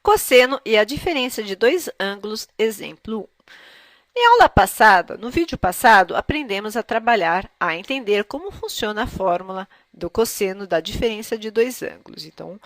Cosseno e a diferença de dois ângulos, exemplo 1. Em aula passada, no vídeo passado, aprendemos a trabalhar, a entender como funciona a fórmula do cosseno da diferença de dois ângulos. Então,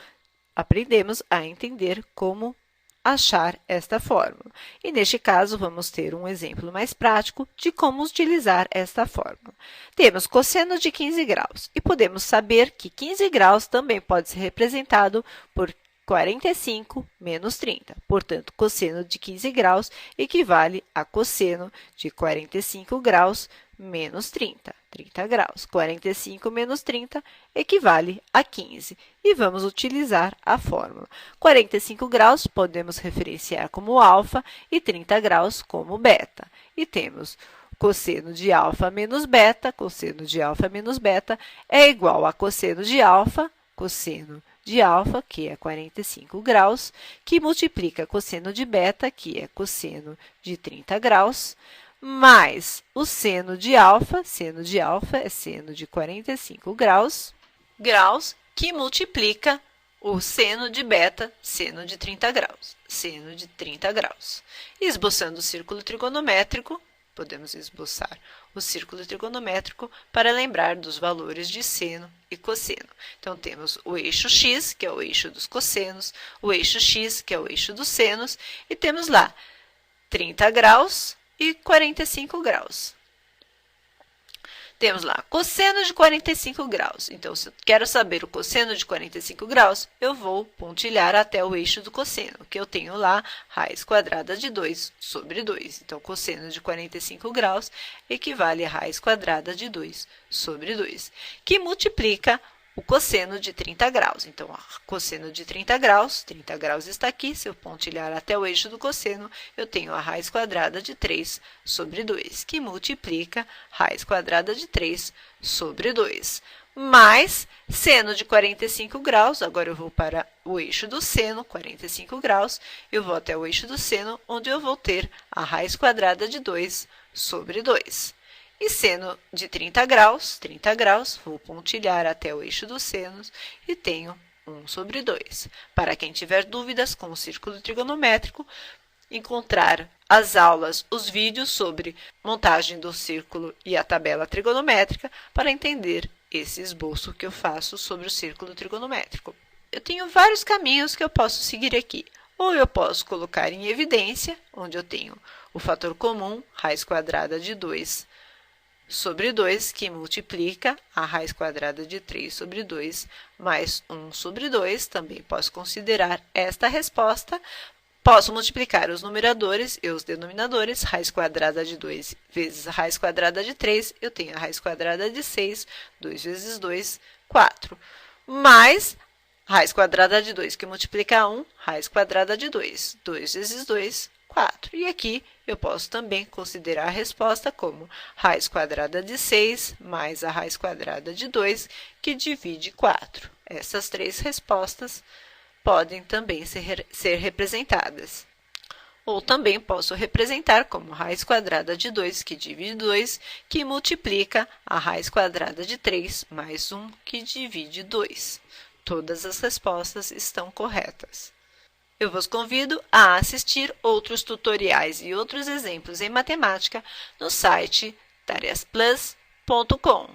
aprendemos a entender como achar esta fórmula. E, neste caso, vamos ter um exemplo mais prático de como utilizar esta fórmula. Temos cosseno de 15 graus e podemos saber que 15 graus também pode ser representado por 45 menos 30. Portanto, cosseno de 15 graus equivale a cosseno de 45 graus menos 30. 30 graus. 45 menos 30 equivale a 15. E vamos utilizar a fórmula. 45 graus podemos referenciar como alfa e 30 graus como beta. E temos cosseno de alfa menos beta, cosseno de alfa menos beta é igual a cosseno de alfa, que é 45 graus, que multiplica cosseno de beta, que é cosseno de 30 graus, mais o seno de alfa é seno de 45 graus, que multiplica o seno de beta, seno de 30 graus. Esboçando o círculo trigonométrico, podemos esboçar o círculo trigonométrico para lembrar dos valores de seno e cosseno. Então, temos o eixo x, que é o eixo dos cossenos, o eixo x, que é o eixo dos senos, e temos lá 30 graus e 45 graus. Temos lá cosseno de 45 graus. Então, se eu quero saber o cosseno de 45 graus, eu vou pontilhar até o eixo do cosseno, que eu tenho lá raiz quadrada de 2 sobre 2. Então, cosseno de 45 graus equivale a raiz quadrada de 2 sobre 2, que multiplica o cosseno de 30 graus. Então, cosseno de 30 graus está aqui. Se eu pontilhar até o eixo do cosseno, eu tenho a raiz quadrada de 3 sobre 2, que multiplica raiz quadrada de 3 sobre 2. Mais seno de 45 graus, agora eu vou para o eixo do seno, 45 graus, eu vou até o eixo do seno, onde eu vou ter a raiz quadrada de 2 sobre 2. E seno de 30 graus, vou pontilhar até o eixo dos senos e tenho 1 sobre 2. Para quem tiver dúvidas com o círculo trigonométrico, encontrar as aulas, os vídeos sobre montagem do círculo e a tabela trigonométrica para entender esse esboço que eu faço sobre o círculo trigonométrico. Eu tenho vários caminhos que eu posso seguir aqui. Ou eu posso colocar em evidência, onde eu tenho o fator comum, raiz quadrada de 2 sobre 2, que multiplica a raiz quadrada de 3 sobre 2, mais 1 sobre 2. Também posso considerar esta resposta. Posso multiplicar os numeradores e os denominadores. Raiz quadrada de 2 vezes a raiz quadrada de 3, eu tenho a raiz quadrada de 6, 2 vezes 2, 4. Mais raiz quadrada de 2, que multiplica 1, raiz quadrada de 2, 2 vezes 2, 4. E aqui eu posso também considerar a resposta como raiz quadrada de 6 mais a raiz quadrada de 2, que divide 4. Essas três respostas podem também ser representadas. Ou também posso representar como raiz quadrada de 2, que divide 2, que multiplica a raiz quadrada de 3 mais 1, que divide 2. Todas as respostas estão corretas. Eu vos convido a assistir outros tutoriais e outros exemplos em matemática no site tareasplus.com.